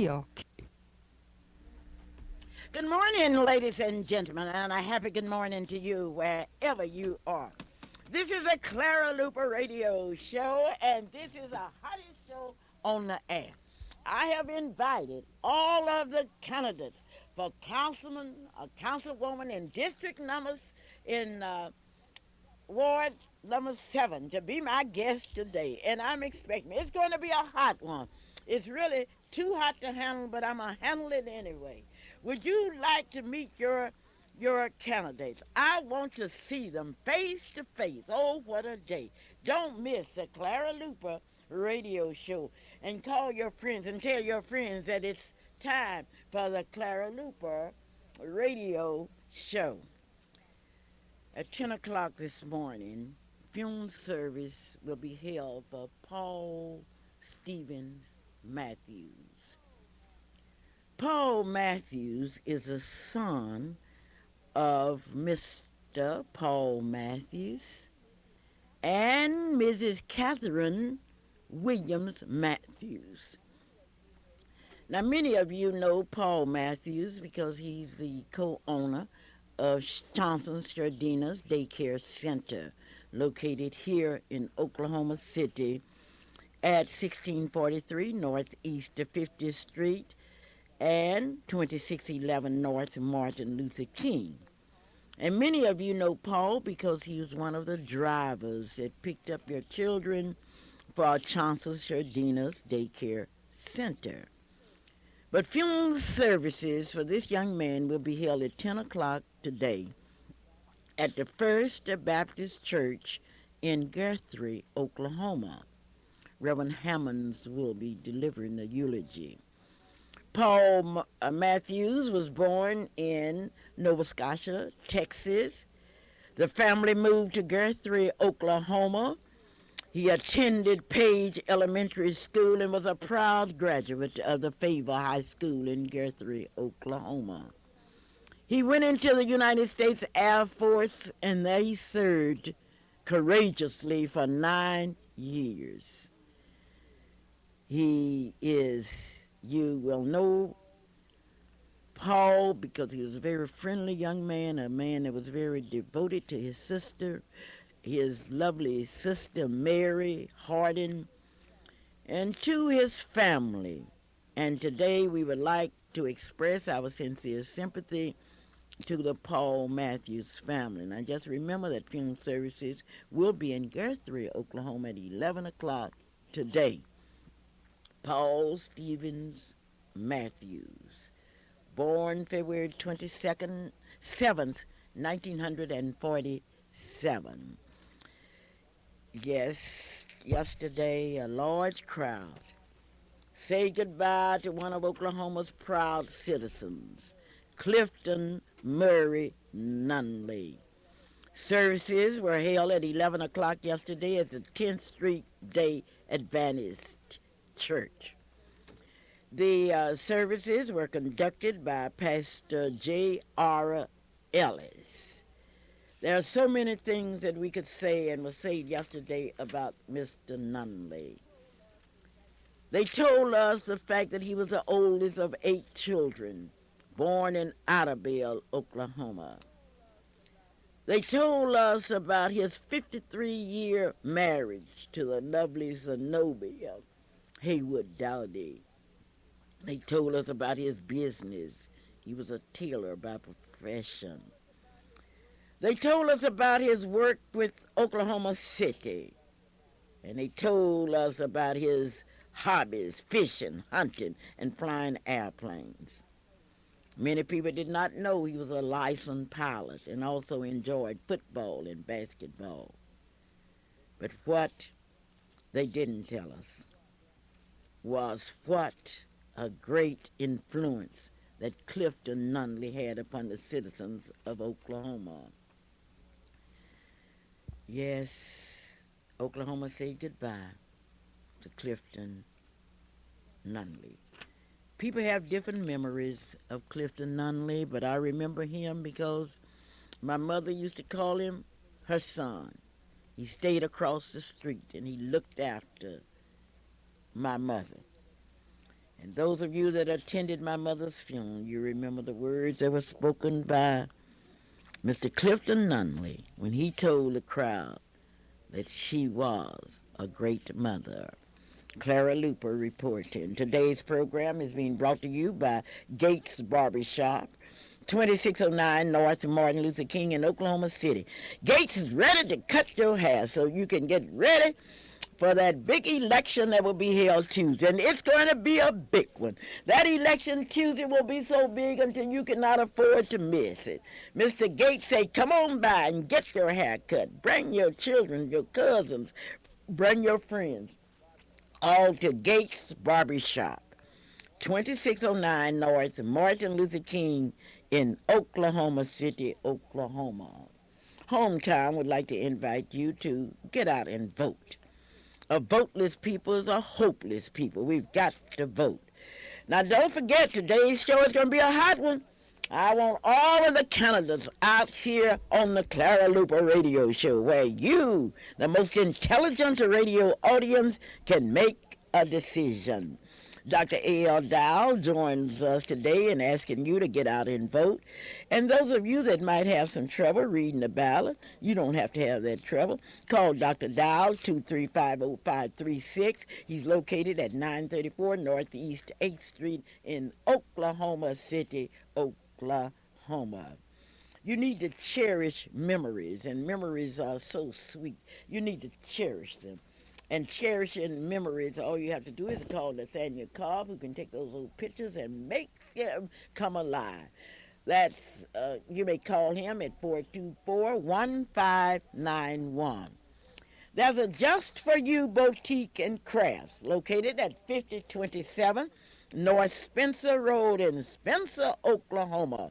Yeah. Good morning, ladies and gentlemen, and a happy good morning to you wherever you are. This is a Clara Luper radio show, and this is the hottest show on the air. I have invited all of the candidates for councilman, councilwoman in district numbers in Ward number 7 to be my guest today, and I'm expecting it's going to be a hot one. It's really too hot to handle, but I'm gonna handle it anyway. Would you like to meet your candidates? I want to see them face to face. Oh, what a day! Don't miss the Clara Luper radio show, and call your friends and tell your friends that it's time for the Clara Luper radio show. At 10 o'clock this morning, funeral service will be held for Paul Stevens Matthews. Paul Matthews is a son of Mr. Paul Matthews and Mrs. Catherine Williams Matthews. Now, many of you know Paul Matthews because he's the co-owner of Johnson Shardina's Daycare Center, located here in Oklahoma City at 1643 Northeast of 50th Street and 2611 North Martin Luther King. And many of you know Paul because he was one of the drivers that picked up your children for our Johnson Shardina's Daycare Center. But funeral services for this young man will be held at 10 o'clock today at the First Baptist Church in Guthrie, Oklahoma. Reverend Hammonds will be delivering the eulogy. Paul Matthews was born in Nova Scotia, Texas. The family moved to Guthrie, Oklahoma. He attended Page Elementary School and was a proud graduate of the Favor High School in Guthrie, Oklahoma. He went into the United States Air Force and there he served courageously for 9 years. You will know Paul because he was a very friendly young man, a man that was very devoted to his lovely sister Mary Hardin, and to his family. And today we would like to express our sincere sympathy to the Paul Matthews family. Now just remember that funeral services will be in Guthrie, Oklahoma at 11 o'clock today. Paul Stevens Matthews, born February 22nd, 7th, 1947. Yes, yesterday a large crowd said goodbye to one of Oklahoma's proud citizens, Clifton Murray Nunley. Services were held at 11 o'clock yesterday at the 10th Street Day Adventist Church. The services were conducted by Pastor J.R. Ellis. There are so many things that we could say and was said yesterday about Mr. Nunley. They told us the fact that he was the oldest of 8 children, born in Otterville, Oklahoma. They told us about his 53-year marriage to the lovely Zenobia Haywood Dowdy. They told us about his business. He was a tailor by profession. They told us about his work with Oklahoma City. And they told us about his hobbies, fishing, hunting, and flying airplanes. Many people did not know he was a licensed pilot and also enjoyed football and basketball. But what they didn't tell us was what a great influence that Clifton Nunley had upon the citizens of Oklahoma. Yes, Oklahoma said goodbye to Clifton Nunley. People have different memories of Clifton Nunley, but I remember him because my mother used to call him her son. He stayed across the street and he looked after my mother. And those of you that attended my mother's funeral, you remember the words that were spoken by Mr. Clifton Nunley when he told the crowd that she was a great mother. Clara Luper reporting. Today's program is being brought to you by Gates Barbershop, 2609 North Martin Luther King in Oklahoma City. Gates is ready to cut your hair so you can get ready for that big election that will be held Tuesday. And it's going to be a big one. That election Tuesday will be so big until you cannot afford to miss it. Mr. Gates say, come on by and get your hair cut. Bring your children, your cousins, bring your friends, all to Gates Barbershop, 2609 North Martin Luther King in Oklahoma City, Oklahoma. Hometown would like to invite you to get out and vote. A voteless people is a hopeless people. We've got to vote. Now, don't forget, today's show is going to be a hot one. I want all of the candidates out here on the Clara Luper radio show where you, the most intelligent radio audience, can make a decision. Dr. A.L. Dow joins us today in asking you to get out and vote. And those of you that might have some trouble reading the ballot, you don't have to have that trouble. Call Dr. Dow, 235-0536. He's located at 934 Northeast 8th Street in Oklahoma City, Oklahoma. You need to cherish memories, and memories are so sweet. You need to cherish them. And cherishing memories, all you have to do is call Nathaniel Cobb, who can take those old pictures and make them come alive. That's, you may call him at 424-1591. There's a Just For You Boutique and Crafts located at 5027 North Spencer Road in Spencer, Oklahoma.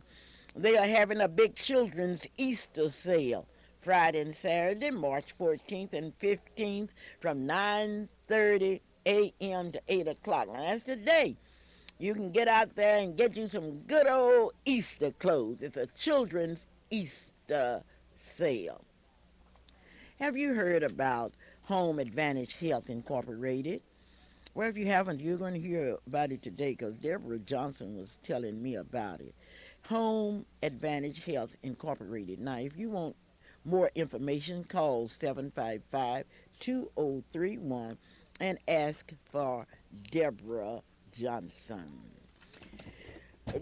They are having a big children's Easter sale Friday and Saturday, March 14th and 15th from 9:30 a.m. to 8 o'clock. Now, that's today. You can get out there and get you some good old Easter clothes. It's a children's Easter sale. Have you heard about Home Advantage Health Incorporated? Well, if you haven't, you're going to hear about it today because Deborah Johnson was telling me about it. Home Advantage Health Incorporated. Now, if you want more information, call 755-2031 and ask for Deborah Johnson.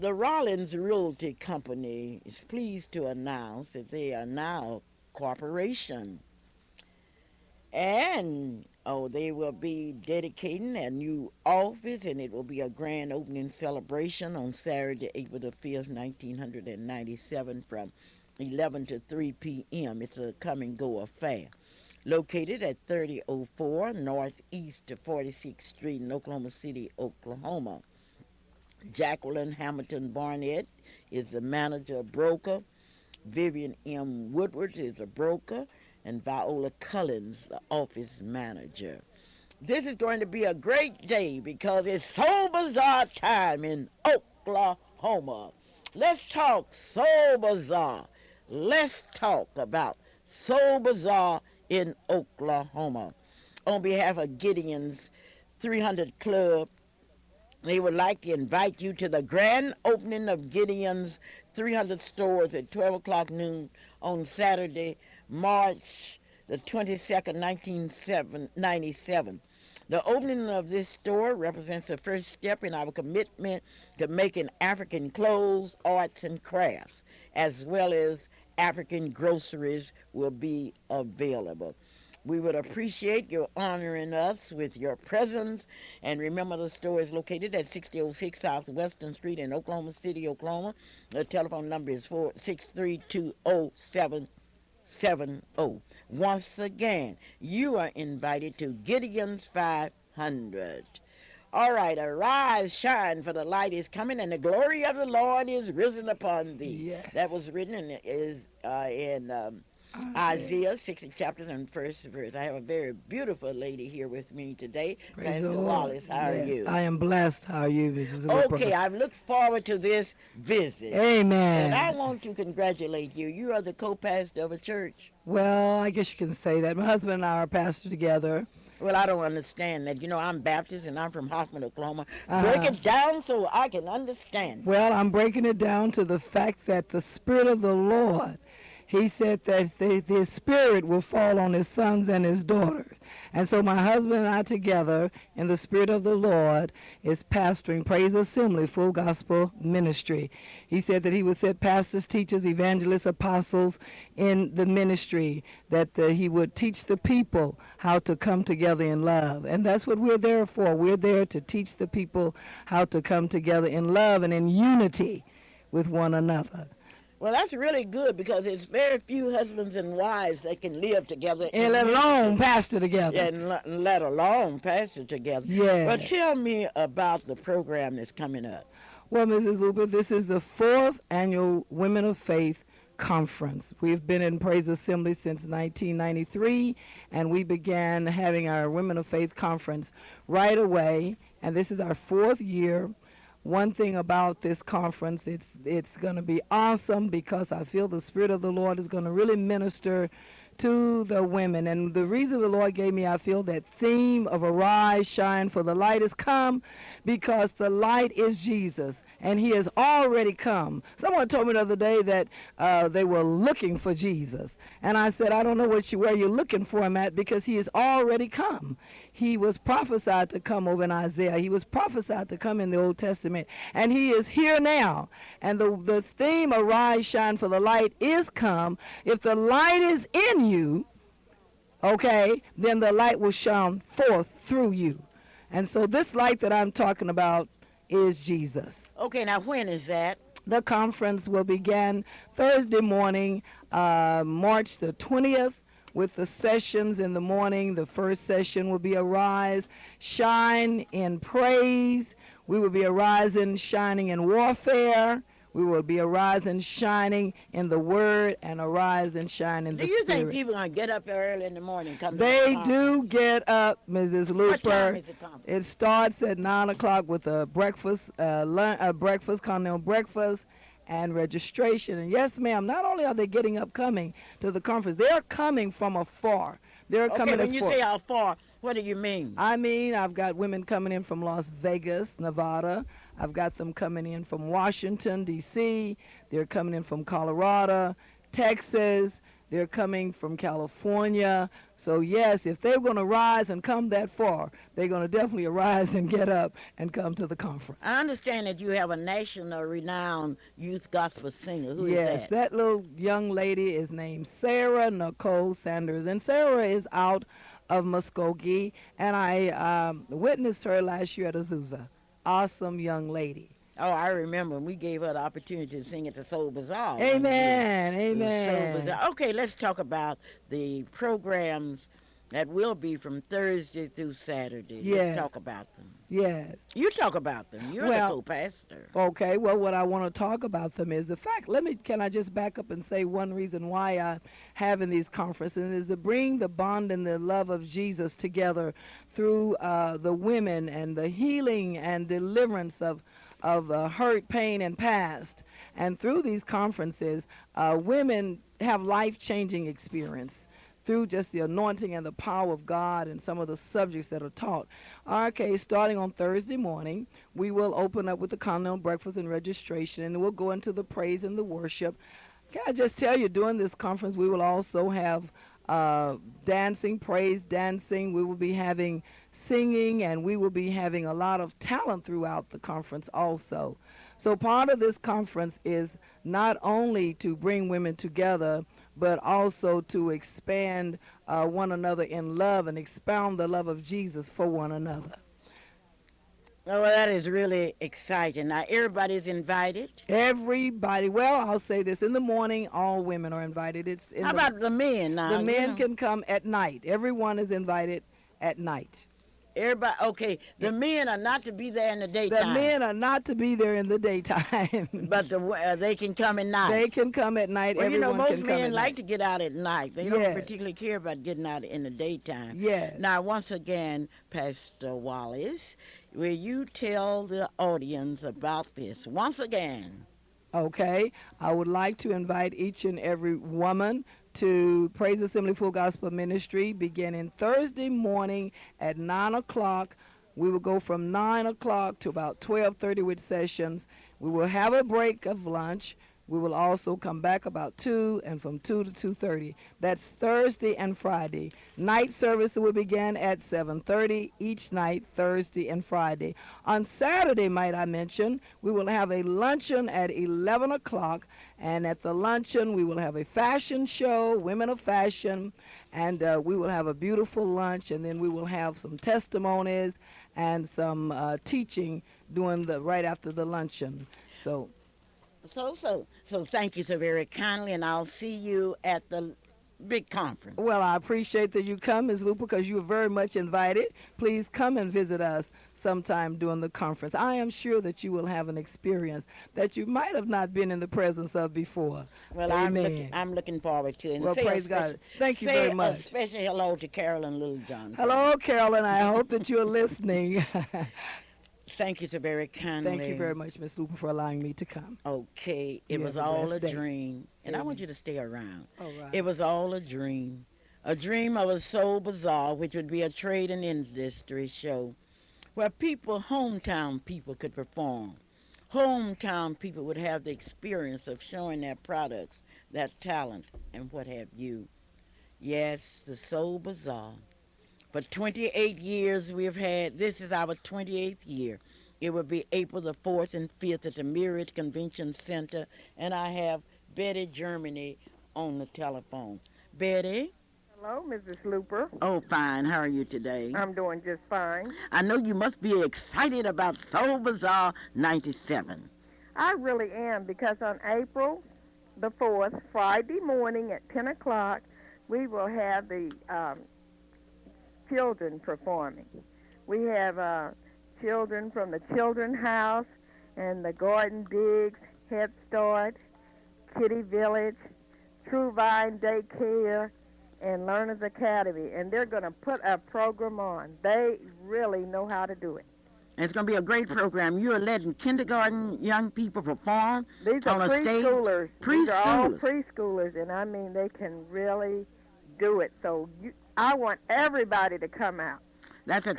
The Rollins Realty Company is pleased to announce that they are now a corporation. And they will be dedicating a new office, and it will be a grand opening celebration on Saturday, April the 5th, 1997 from 11 to 3 p.m. It's a come-and-go affair. Located at 3004 Northeast 46th Street in Oklahoma City, Oklahoma. Jacqueline Hamilton Barnett is the manager broker. Vivian M. Woodward is a broker. And Viola Cullins, the office manager. This is going to be a great day because it's Soul Bazaar time in Oklahoma. Let's talk Soul Bazaar. Let's talk about Soul Bazaar in Oklahoma. On behalf of Gideon's 300 Club, they would like to invite you to the grand opening of Gideon's 300 stores at 12 o'clock noon on Saturday, March the 22nd, 1997. The opening of this store represents the first step in our commitment to making African clothes, arts, and crafts, as well as African groceries will be available. We would appreciate your honoring us with your presence. And remember, the store is located at 6006 South Western Street in Oklahoma City, Oklahoma. The telephone number is 463-20770. Once again, you are invited to Gideon's 500. All right, arise, shine, for the light is coming, and the glory of the Lord is risen upon thee. Yes. That was written in Isaiah 60 chapters and first verse. I have a very beautiful lady here with me today. Praise Pastor the Lord. Wallace, how are Yes, you? I am blessed. How are you, Mrs. Okay, I've looked forward to this visit. Amen. And I want to congratulate you. You are the co-pastor of a church. Well, I guess you can say that. My husband and I are pastor together. Well, I don't understand that. You know, I'm Baptist and I'm from Hoffman, Oklahoma. Break Uh-huh. it down so I can understand. Well, I'm breaking it down to the fact that the Spirit of the Lord, He said that His Spirit will fall on His sons and His daughters. And so my husband and I together in the Spirit of the Lord is pastoring Praise Assembly Full Gospel Ministry. He said that He would set pastors, teachers, evangelists, apostles in the ministry, that He would teach the people how to come together in love. And that's what we're there for. We're there to teach the people how to come together in love and in unity with one another. Well, that's really good because it's very few husbands and wives that can live together And in let alone unity pastor together. and let alone pastor together. But Yeah. tell me about the program that's coming up. Well, Mrs. Luper, this is the fourth annual Women of Faith Conference. We've been in Praise Assembly since 1993, and we began having our Women of Faith Conference right away, and this is our fourth year. One thing about this conference, it's going to be awesome because I feel the Spirit of the Lord is going to really minister to the women. And the reason the Lord gave me, I feel, that theme of arise, shine, for the light has come, because the light is Jesus, and He has already come. Someone told me the other day that they were looking for Jesus. And I said, I don't know where you're looking for Him at, because He has already come. He was prophesied to come over in Isaiah. He was prophesied to come in the Old Testament. And He is here now. And the theme, arise, shine, for the light is come. If the light is in you, okay, then the light will shine forth through you. And so this light that I'm talking about is Jesus. Okay, now when is that? The conference will begin Thursday morning, March the 20th, with the sessions in the morning. The first session will be Arise, Shine in Praise. We will be arising, shining in warfare. We will be arising, shining in the Word, and arise and shine in the Do you Spirit. think people are going to get up early in the morning and come to the They conference? do get up, Mrs. What time Luper. is the conference? It starts at 9 o'clock with a breakfast, continental breakfast, and registration. And yes, ma'am, not only are they getting up coming to the conference, they're coming from afar. They're Okay, coming when as you far. say how far, what do you mean? I mean, I've got women coming in from Las Vegas, Nevada. I've got them coming in from Washington, D.C. They're coming in from Colorado, Texas. They're coming from California. So, yes, if they're going to rise and come that far, they're going to definitely arise and get up and come to the conference. I understand that you have a national renowned youth gospel singer. Who is Yes, that? that little young lady is named Sarah Nicole Sanders, and Sarah is out of Muskogee, and I witnessed her last year at Azusa. Awesome young lady. Oh, I remember. We gave her the opportunity to sing at the Soul Bazaar. one year. Amen, The Soul amen. Bazaar. Okay, let's talk about the programs that will be from Thursday through Saturday. Yes. Let's talk about them. Yes. You talk about them. You're Well, the co-pastor. Okay, well, what I want to talk about them is the fact. Can I just back up and say one reason why I'm having these conferences is to bring the bond and the love of Jesus together through the women and the healing and deliverance of hurt, pain, and past. And through these conferences, women have life-changing experience through just the anointing and the power of God and some of the subjects that are taught. Okay, starting on Thursday morning, we will open up with the continental breakfast and registration, and we'll go into the praise and the worship. Can I just tell you, during this conference, we will also have dancing, praise dancing. We will be having singing, and we will be having a lot of talent throughout the conference also. So part of this conference is not only to bring women together, but also to expand one another in love and expound the love of Jesus for one another. Well, that is really exciting. Now, everybody's invited. Everybody, well, I'll say this, in the morning, all women are invited. It's in How about the men now? the you men know? can come at night. Everyone is invited at night. Everybody, okay, the men are not to be there in the The daytime. men are not to be there in the daytime. But they can come at night. They can come at night. Well, you know, Everyone most can come men at like night. to get out at night. They don't Yes. particularly care about getting out in the daytime. Yes. Now, once again, Pastor Wallace, will you tell the audience about this once again? Okay, I would like to invite each and every woman to Praise Assembly Full Gospel Ministry beginning Thursday morning at 9 o'clock. We will go from 9 o'clock to about 12:30 with sessions. We will have a break of lunch. We will also come back about 2 and from 2 to 2:30. That's Thursday and Friday. Night service will begin at 7:30 each night, Thursday and Friday. On Saturday, might I mention, we will have a luncheon at 11 o'clock. And at the luncheon, we will have a fashion show, Women of Fashion, and we will have a beautiful lunch. And then we will have some testimonies and some teaching right after the luncheon. So thank you so very kindly, and I'll see you at the big conference. Well, I appreciate that you come, Ms. Luper, because you are very much invited. Please come and visit us sometime during the conference. I am sure that you will have an experience that you might have not been in the presence of before. Well, Amen. I'm looking forward to it. And Well, praise God. Thank you very much. Say a special hello to Carolyn Littlejohn. Hello, Carolyn. I hope that you are listening. Thank you so very kindly. Thank you very much, Ms. Luper, for allowing me to come. Okay, it You was have a all a blessed day. dream, and I Amen. want you to stay around. All right. It was all a dream of a soul bazaar, which would be a trade and industry show where hometown people could perform. Hometown people would have the experience of showing their products, their talent, and what have you. Yes, the Soul Bazaar. For 28 years this is our 28th year. It will be April the 4th and 5th at the Myriad Convention Center, and I have Betty Germany on the telephone. Betty? Hello, Mrs. Luper. Oh, fine. How are you today? I'm doing just fine. I know you must be excited about Soul Bazaar 97. I really am, because on April the 4th, Friday morning at 10 o'clock, we will have the children performing. We have children from the Children's House and the Garden Digs, Head Start, Kitty Village, True Vine Daycare, and Learners Academy, and they're going to put a program on. They really know how to do it. And it's going to be a great program. You are letting kindergarten young people perform These on are a stage. preschoolers. These are all Preschoolers. preschoolers, and I mean, they can really do it. So I want everybody to come out. That's a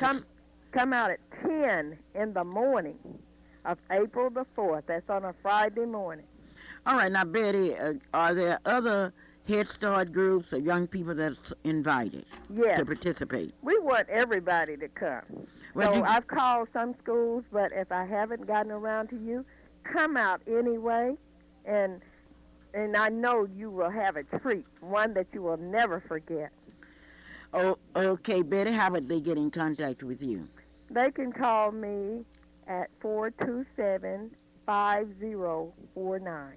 Come out at 10 in the morning of April the 4th. That's on a Friday morning. All right, now, Betty, are there other Head Start groups or young people that's invited Yes, to participate? we want everybody to come. Well, So I've called some schools, but if I haven't gotten around to you, come out anyway, and I know you will have a treat, one that you will never forget. Oh, okay, Betty, how would they get in contact with you? They can call me at 427-5049.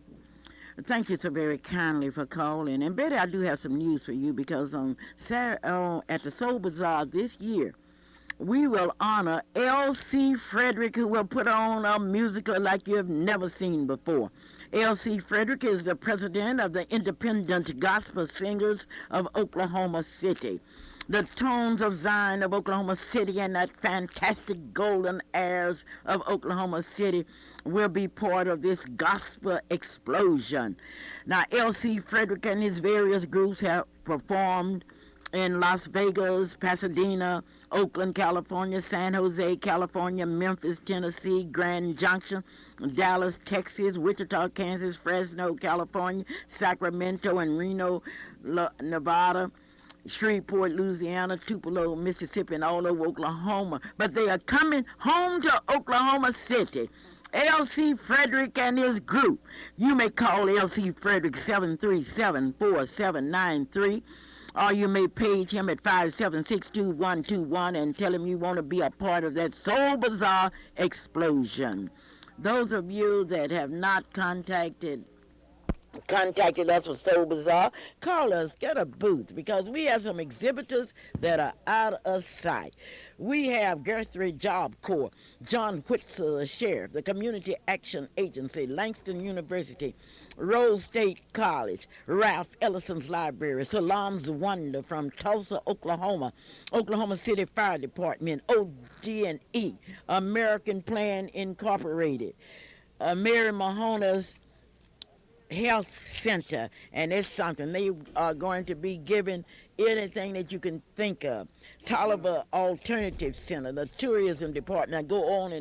Thank you so very kindly for calling. And Betty, I do have some news for you, because on Saturday, at the Soul Bazaar this year, we will honor L.C. Frederick, who will put on a musical like you have never seen before. L.C. Frederick is the president of the Independent Gospel Singers of Oklahoma City. The tones of Zion of Oklahoma City and that fantastic golden airs of Oklahoma City will be part of this gospel explosion. Now, L.C. Frederick and his various groups have performed in Las Vegas, Pasadena, Oakland, California, San Jose, California, Memphis, Tennessee, Grand Junction, Dallas, Texas, Wichita, Kansas, Fresno, California, Sacramento, and Reno, Nevada, Shreveport, Louisiana, Tupelo, Mississippi, and all over Oklahoma. But they are coming home to Oklahoma City. L.C. Frederick and his group. You may call L.C. Frederick 737-4793, or you may page him at 576-2121 and tell him you want to be a part of that Soul Bazaar explosion. Those of you that have not contacted us for Soul Bazaar, call us, get a booth, because we have some exhibitors that are out of sight. We have Guthrie Job Corps, John Whitser, the sheriff, the Community Action Agency, Langston University, Rose State College, Ralph Ellison's Library, Salam's Wonder from Tulsa, Oklahoma, Oklahoma City Fire Department, OG&E, American Plan Incorporated, Mary Mahona's health center, and it's something they are going to be giving anything that you can think of. Tolliver Alternative Center, the tourism department. I go on.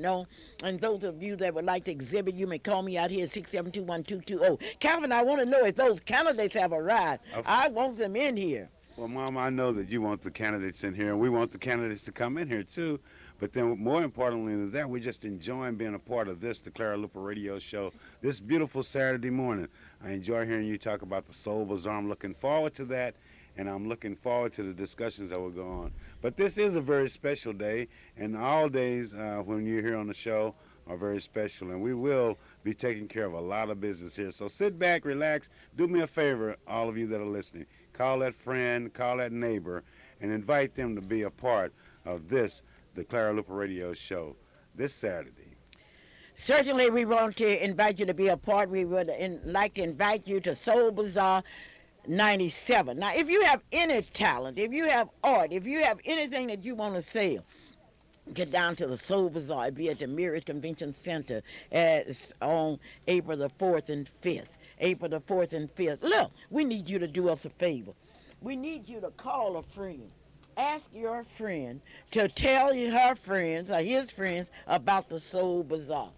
And those of you that would like to exhibit, you may call me out here at 6721220. Calvin, I want to know if those candidates have arrived. I want them in here. Well, Mom, I know that you want the candidates in here, and we want the candidates to come in here, too. But then more importantly than that, we're just enjoying being a part of this, the Clara Luper Radio Show, this beautiful Saturday morning. I enjoy hearing you talk about the Soul Bazaar. I'm looking forward to that, and I'm looking forward to the discussions that will go on. But this is a very special day, and all days when you're here on the show are very special, and we will be taking care of a lot of business here. So sit back, relax, do me a favor, all of you that are listening. Call that friend, call that neighbor, and invite them to be a part of this, the Clara Luper Radio Show, this Saturday. Certainly, we want to invite you to be a part. We would like to invite you to Soul Bazaar 97. Now, if you have any talent, if you have art, if you have anything that you want to sell, get down to the Soul Bazaar. It'll be at the Mirrors Convention Center on April the 4th and 5th. April the 4th and 5th. Look, we need you to do us a favor. We need you to call a friend. Ask your friend to tell her friends or his friends about the Soul Bazaar.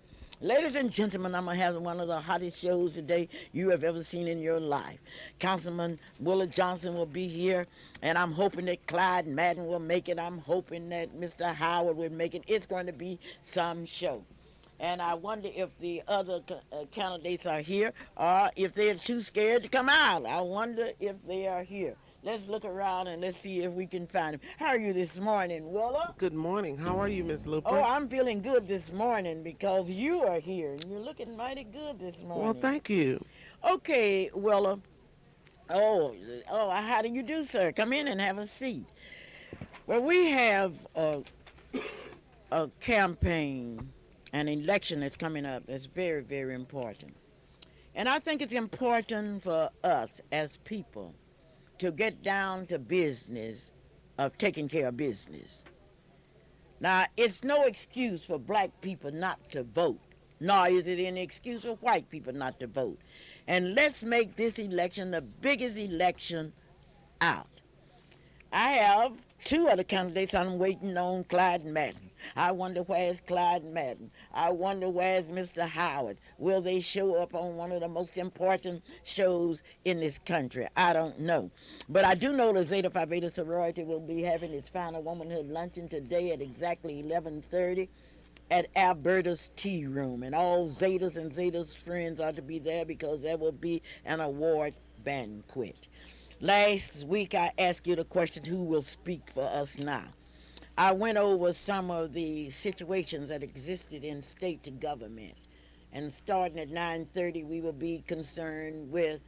Ladies and gentlemen, I'm going to have one of the hottest shows today you have ever seen in your life. Councilman Willard Johnson will be here, and I'm hoping that Clyde Madden will make it. I'm hoping that Mr. Howard will make it. It's going to be some show. And I wonder if the other candidates are here or if they're too scared to come out. I wonder if they are here. Let's look around and let's see if we can find them. How are you this morning, Willa? Good morning. How are you, Miss Luper? Oh, I'm feeling good this morning because you are here and you're looking mighty good this morning. Well, thank you. Okay, Willa. Oh, how do you do, sir? Come in and have a seat. Well, we have a campaign, an election that's coming up that's very, very important. And I think it's important for us as people to get down to business of taking care of business. Now, it's no excuse for black people not to vote, nor is it any excuse for white people not to vote. And let's make this election the biggest election out. I have two other candidates I'm waiting on, Clyde Madden. I wonder where's Clyde Madden. I wonder where's Mr. Howard. Will they show up on one of the most important shows in this country? I don't know. But I do know the Zeta Phi Beta sorority will be having its final womanhood luncheon today at exactly 11:30 at Alberta's Tea Room. And all Zetas and Zetas friends are to be there because there will be an award banquet. Last week I asked you the question, who will speak for us now? I went over some of the situations that existed in state government. And starting at 9:30, we will be concerned with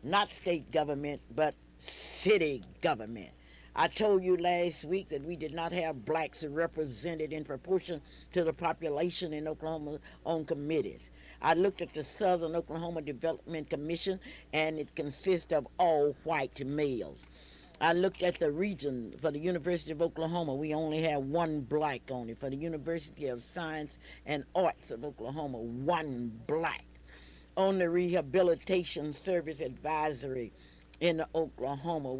not state government, but city government. I told you last week that we did not have blacks represented in proportion to the population in Oklahoma on committees. I looked at the Southern Oklahoma Development Commission, and it consists of all white males. I looked at the region for the University of Oklahoma. We only have one black on it. For the University of Science and Arts of Oklahoma, one black. On the Rehabilitation Service Advisory in Oklahoma,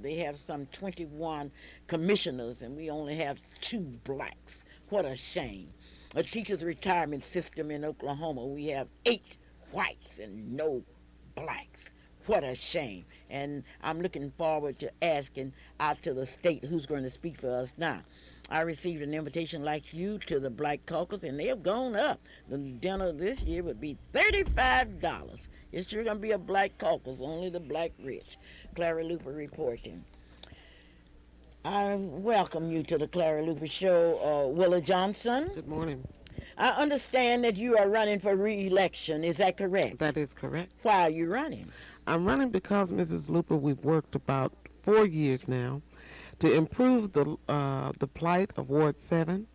they have some 21 commissioners, and we only have 2 blacks. What a shame. A teacher's retirement system in Oklahoma, we have 8 whites and no blacks. What a shame. And I'm looking forward to asking out to the state who's going to speak for us now. I received an invitation like you to the Black Caucus, and they have gone up. The dinner this year would be $35. It's sure going to be a Black Caucus, only the black rich. Clara Luper reporting. I welcome you to the Clara Luper Show, Willa Johnson. Good morning. I understand that you are running for re-election. Is that correct? That is correct. Why are you running? I'm running because, Mrs. Luper, we've worked about 4 years now to improve the plight of Ward 7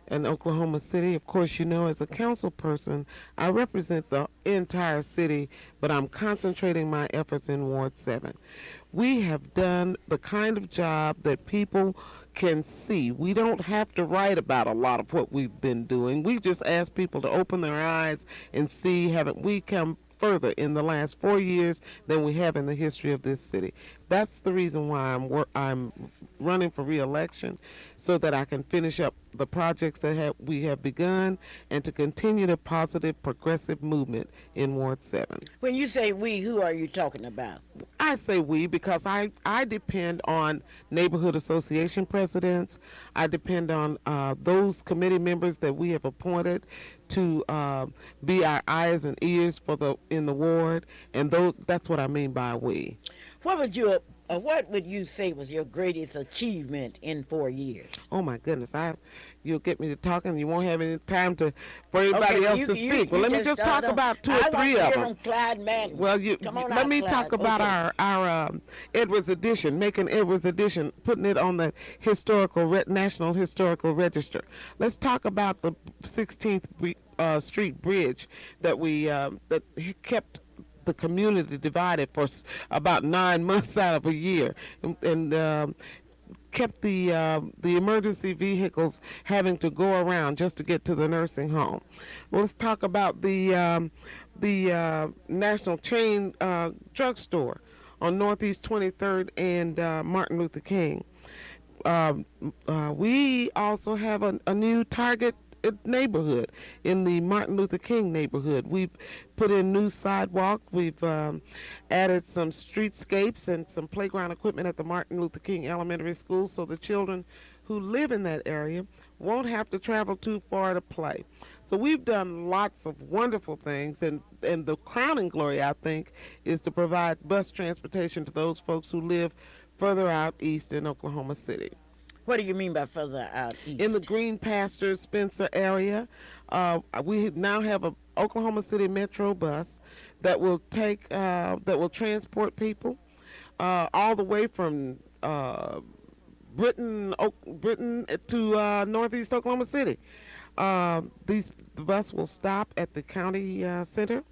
in Oklahoma City. Of course, you know, as a council person, I represent the entire city, but I'm concentrating my efforts in Ward 7. We have done the kind of job that people can see. We don't have to write about a lot of what we've been doing. We just ask people to open their eyes and see, haven't we come further in the last 4 years than we have in the history of this city. That's the reason why I'm running for re-election, so that I can finish up the projects that we have begun and to continue the positive progressive movement in Ward 7. When you say we, who are you talking about? I say we because I depend on neighborhood association presidents. I depend on those committee members that we have appointed to be our eyes and ears in the ward, and that's what I mean by we. What would you say was your greatest achievement in 4 years? Oh my goodness, you'll get me to talking. You won't have any time for anybody else to speak. Well, let me just talk about two or three of them. Clyde Madden. Well, let me talk about our Edwards edition, making Edwards edition, putting it on the National Historical Register. Let's talk about the 16th Street Bridge that that kept the community divided for about 9 months out of a year, and kept the emergency vehicles having to go around just to get to the nursing home. Well, let's talk about the national chain drugstore on Northeast 23rd and Martin Luther King. We also have a new Target neighborhood in the Martin Luther King neighborhood. We've put in new sidewalks. We've added some streetscapes and some playground equipment at the Martin Luther King Elementary School, so the children who live in that area won't have to travel too far to play. So we've done lots of wonderful things, and the crowning glory, I think, is to provide bus transportation to those folks who live further out east in Oklahoma City. What do you mean by further out east? In the Green Pastures, Spencer area, we now have a Oklahoma City Metro bus that will transport people all the way from Britain to Northeast Oklahoma City. The bus will stop at the county center.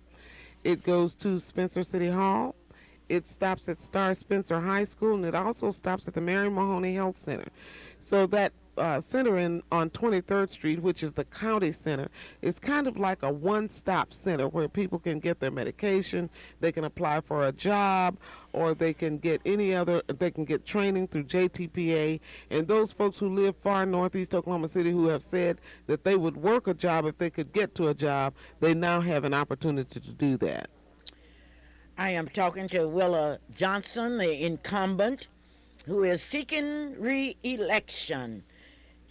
It goes to Spencer City Hall. It stops at Star Spencer High School, and it also stops at the Mary Mahoney Health Center. So that center on 23rd Street, which is the county center, is kind of like a one-stop center where people can get their medication, they can apply for a job, or they can get training through JTPA. And those folks who live far northeast Oklahoma City who have said that they would work a job if they could get to a job, they now have an opportunity to do that. I am talking to Willa Johnson, the incumbent, who is seeking re-election.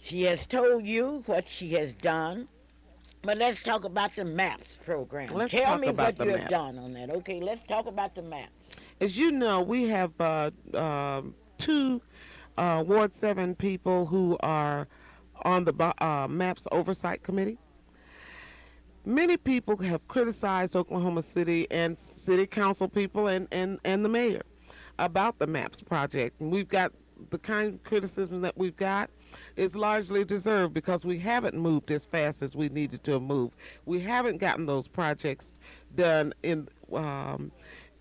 She has told you what she has done, but let's talk about the MAPS program. Tell me what you have done on that. Okay, let's talk about the MAPS. As you know, we have two Ward 7 people who are on the MAPS Oversight Committee. Many people have criticized Oklahoma City and city council people and the mayor about the MAPS project. And we've got the kind of criticism that we've got is largely deserved because we haven't moved as fast as we needed to have moved. We haven't gotten those projects done in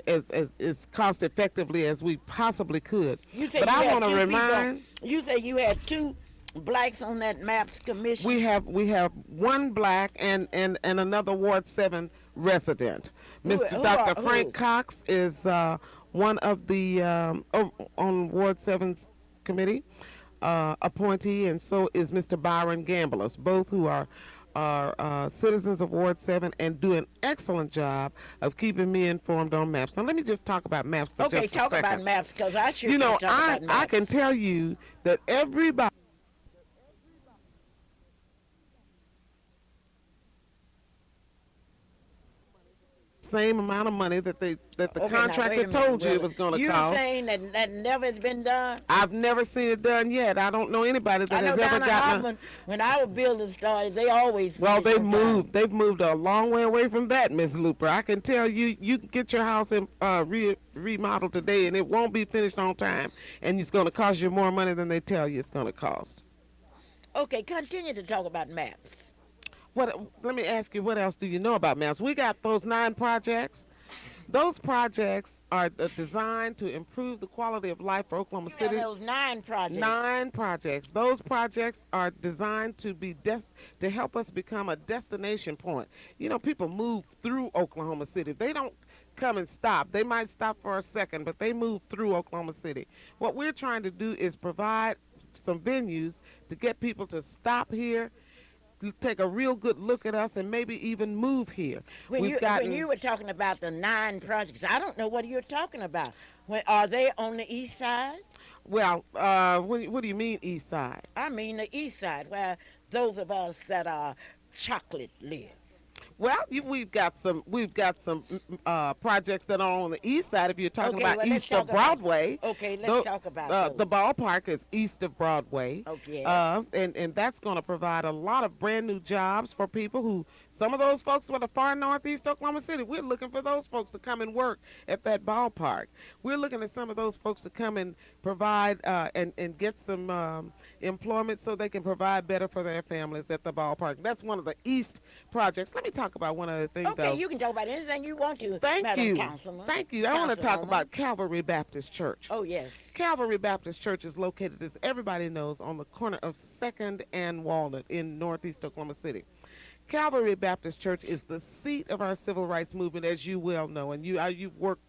as cost effectively as we possibly could. But I want to remind you say you had two blacks on that MAPS commission. We have one black and another Ward 7 resident. Dr. Frank Cox is one of the on Ward 7's committee appointee, and so is Mr. Byron Gamblers, both who are citizens of Ward 7 and do an excellent job of keeping me informed on MAPS. Now let me just talk about MAPS for just a second. Okay, talk about MAPS, because I sure talk about MAPS. I can tell you that everybody same amount of money that the contractor told you it was going to cost. You're saying that never has been done? I've never seen it done yet. I don't know anybody that has ever gotten. When our building started, they always. Well, they've moved a long way away from that, Miss Luper. I can tell you, you can get your house remodeled today, and it won't be finished on time, and it's going to cost you more money than they tell you it's going to cost. Okay, continue to talk about MAPS. Let me ask you, what else do you know about MAPS? We got those 9 projects Those projects are designed to improve the quality of life for Oklahoma You have City. those 9 projects. 9 projects. Those projects are designed to to help us become a destination point. You know, people move through Oklahoma City. They don't come and stop. They might stop for a second, but they move through Oklahoma City. What we're trying to do is provide some venues to get people to stop here, take a real good look at us, and maybe even move here. When We've you gotten when you were talking about the 9 projects, I don't know what you're talking about. Are they on the east side? well. What do you mean, East Side? I mean the east side, where those of us that are chocolate live. Well, we've got some projects that are on the east side. If you're talking Okay, about well, let's east of talk about. Broadway, Okay, let's tho- talk about the those. ballpark is east of Broadway, Okay, yes. and that's going to provide a lot of brand new jobs for people who. Some of those folks were the far northeast Oklahoma City. We're looking for those folks to come and work at that ballpark. We're looking at some of those folks to come and provide and get some employment so they can provide better for their families at the ballpark. That's one of the east projects. Let me talk about one other thing, Okay, though. you can talk about anything you want to, Thank Madam you. Councilman. Thank you. I want to talk Councilwoman. about Calvary Baptist Church. Oh, yes. Calvary Baptist Church is located, as everybody knows, on the corner of 2nd and Walnut in northeast Oklahoma City. Calvary Baptist Church is the seat of our civil rights movement, as you well know, and you've worked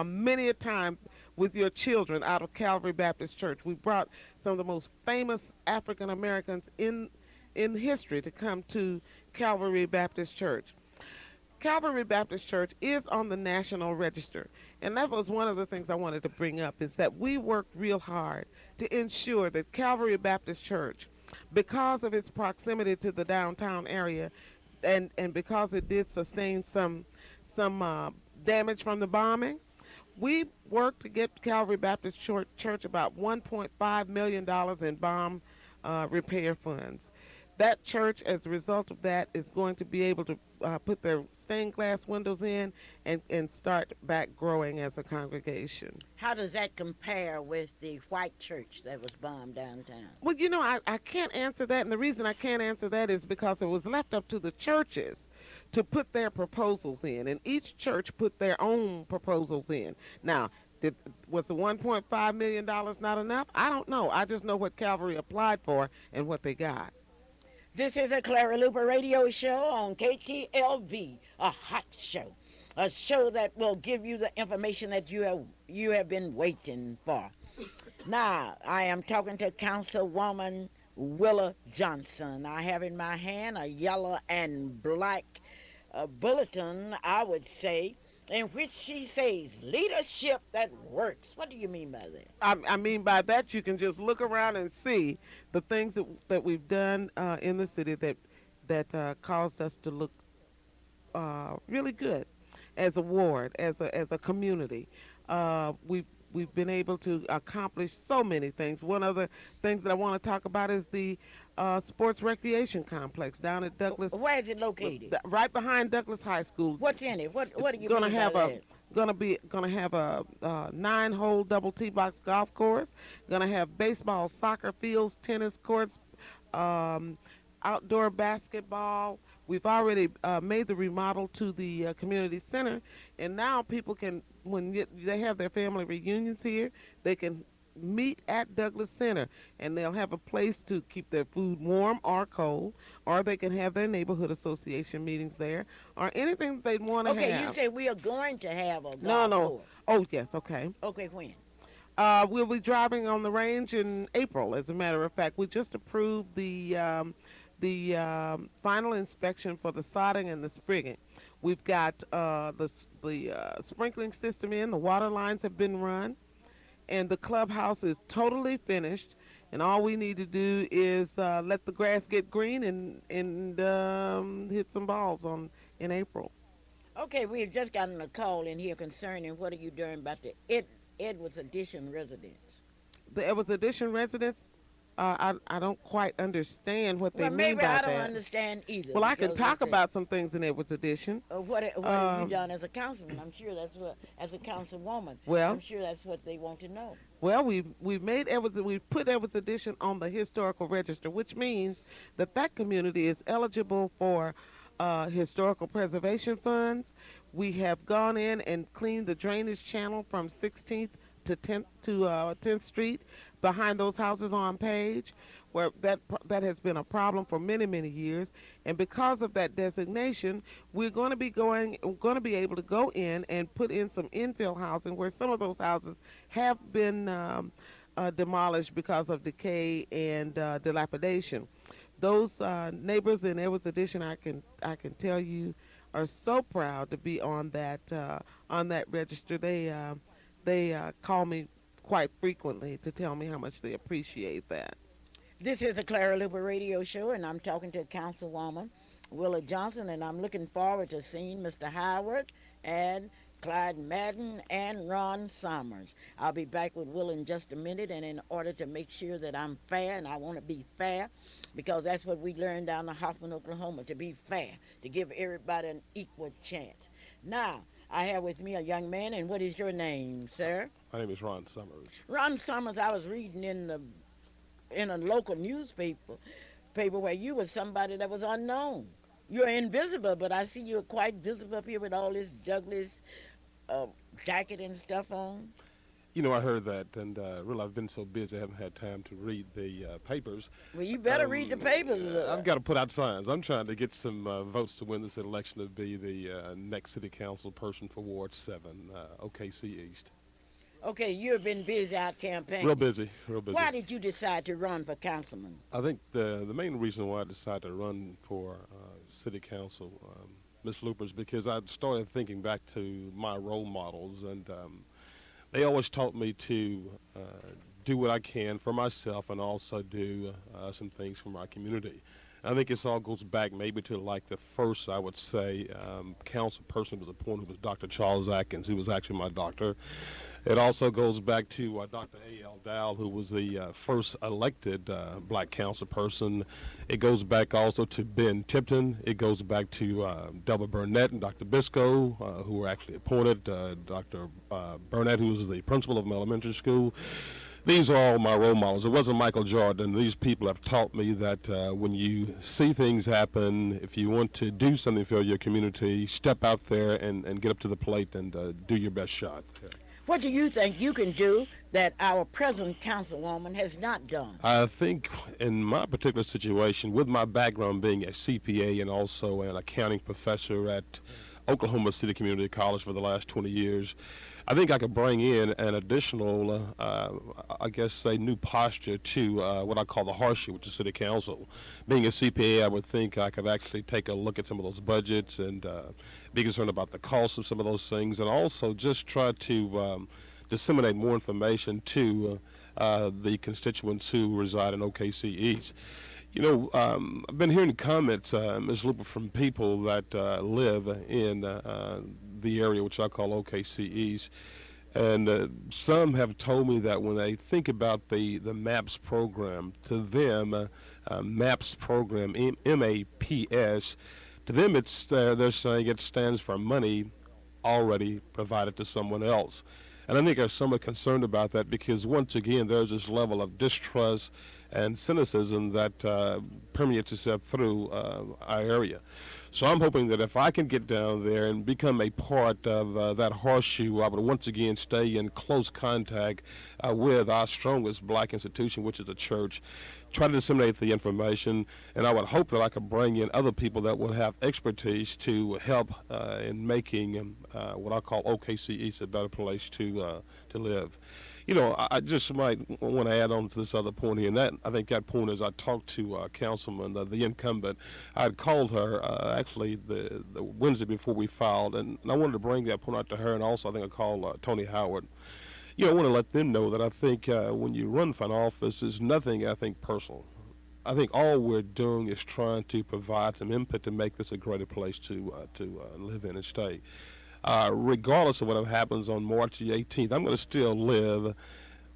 many a time with your children out of Calvary Baptist Church. We brought some of the most famous African Americans in history to come to Calvary Baptist Church. Calvary Baptist Church is on the National Register, and that was one of the things I wanted to bring up, is that we worked real hard to ensure that Calvary Baptist Church, because of its proximity to the downtown area, and because it did sustain some damage from the bombing, we worked to get Calvary Baptist Church about $1.5 million in bomb repair funds. That church, as a result of that, is going to be able to put their stained glass windows in and start back growing as a congregation. How does that compare with the white church that was bombed downtown? Well, you know, I can't answer that, and the reason I can't answer that is because it was left up to the churches to put their proposals in, and each church put their own proposals in. Now, was the $1.5 million not enough? I don't know. I just know what Calvary applied for and what they got. This is a Clara Luper radio show on KTLV, a hot show. A show that will give you the information that you have been waiting for. Now, I am talking to Councilwoman Willa Johnson. I have in my hand a yellow and black bulletin, I would say, in which she says, leadership that works. What do you mean by that? I mean by that, you can just look around and see the things that we've done in the city that caused us to look really good as a ward, as a community. We've been able to accomplish so many things. One of the things that I want to talk about is the sports recreation complex down at Douglas. Where is it located? Right behind Douglas High School. What's in it? What do you gonna mean have by a that? gonna have a 9-hole double tee box golf course. Gonna have baseball, soccer fields, tennis courts, outdoor basketball. We've already made the remodel to the community center, and now people can, when they have their family reunions here, they can meet at Douglas Center, and they'll have a place to keep their food warm or cold, or they can have their neighborhood association meetings there, or anything they'd want to Okay, have. you say we are going to have a golf No. course. Oh, yes, okay. Okay, when? We'll be driving on the range in April, as a matter of fact. We just approved the final inspection for the sodding and the sprigging. We've got the sprinkling system in, the water lines have been run, and the clubhouse is totally finished, and all we need to do is let the grass get green and hit some balls in April. Okay, we've just gotten a call in here concerning what are you doing about the Edwards Addition residents. The Edwards Addition residents, I don't quite understand what they Well, mean maybe by I don't that. understand either. Well, I can because talk of about some things in Edwards Addition. what have you um, done as a councilman? I'm sure that's what, as a councilwoman. Well- I'm sure that's what they want to know. Well, we've put Edwards Addition on the historical register, which means that community is eligible for historical preservation funds. We have gone in and cleaned the drainage channel from 16th to 10th Street behind those houses on Page, where that has been a problem for many years. And because of that designation, we're going to be able to go in and put in some infill housing where some of those houses have been demolished because of decay and dilapidation. Those neighbors in Edwards Addition, I can tell you, are so proud to be on that register. They call me quite frequently to tell me how much they appreciate that. This is the Clara Luper Radio Show, and I'm talking to Councilwoman Willa Johnson, and I'm looking forward to seeing Mr. Howard and Clyde Madden and Ron Summers. I'll be back with Will in just a minute, and in order to make sure that I'm fair, and I want to be fair, because that's what we learned down in Hoffman, Oklahoma, to be fair, to give everybody an equal chance. Now, I have with me a young man, and what is your name, sir? My name is Ron Summers. Ron Summers, I was reading in a local newspaper where you were somebody that was unknown. You're invisible, but I see you're quite visible up here with all this Douglas jacket and stuff on. You know, I heard that, and really I've been so busy I haven't had time to read the papers. Well, you better read the papers. I've got to put out signs. I'm trying to get some votes to win this election to be the next city council person for Ward 7, OKC East. Okay, you've been busy out campaigning. Real busy. Why did you decide to run for councilman? I think the main reason why I decided to run for city council, Ms. Luper, is because I started thinking back to my role models, and they always taught me to do what I can for myself and also do some things for my community. I think this all goes back maybe to like the first, I would say, council person who was appointed was Dr. Charles Atkins, who was actually my doctor. It also goes back to Dr. A.L. Dowell, who was the first elected black council person. It goes back also to Ben Tipton. It goes back to Delbert Burnett and Dr. Biscoe, who were actually appointed. Dr. Burnett, who was the principal of my elementary school. These are all my role models. It wasn't Michael Jordan. These people have taught me that when you see things happen, if you want to do something for your community, step out there and get up to the plate and do your best shot. What do you think you can do that our present councilwoman has not done? I think in my particular situation, with my background being a CPA and also an accounting professor at Oklahoma City Community College for the last 20 years, I think I could bring in an additional, I guess, a new posture to what I call the horseshoe, which is city council. Being a CPA, I would think I could actually take a look at some of those budgets and be concerned about the cost of some of those things, and also just try to disseminate more information to the constituents who reside in OKC East. You know, I've been hearing comments, Ms. Luper, from people that live in the area which I call OKC East, and some have told me that when they think about the MAPS program, to them, MAPS program, M-A-P-S, to them they're saying it stands for money already provided to someone else. And I think they're somewhat concerned about that because, once again, there's this level of distrust and cynicism that permeates itself through our area. So I'm hoping that if I can get down there and become a part of that horseshoe, I would once again stay in close contact with our strongest black institution, which is the church, try to disseminate the information, and I would hope that I could bring in other people that would have expertise to help in making what I call OKC East a better place to live. You know, I just might want to add on to this other point here, and that I think that point is I talked to Councilman, the incumbent. I had called her actually the Wednesday before we filed, and I wanted to bring that point out to her, and also I think I called Tony Howard. You know, I want to let them know that I think when you run for an office, there's nothing, I think, personal. I think all we're doing is trying to provide some input to make this a greater place to live in and stay. Regardless of what happens on March the 18th, I'm going to still live.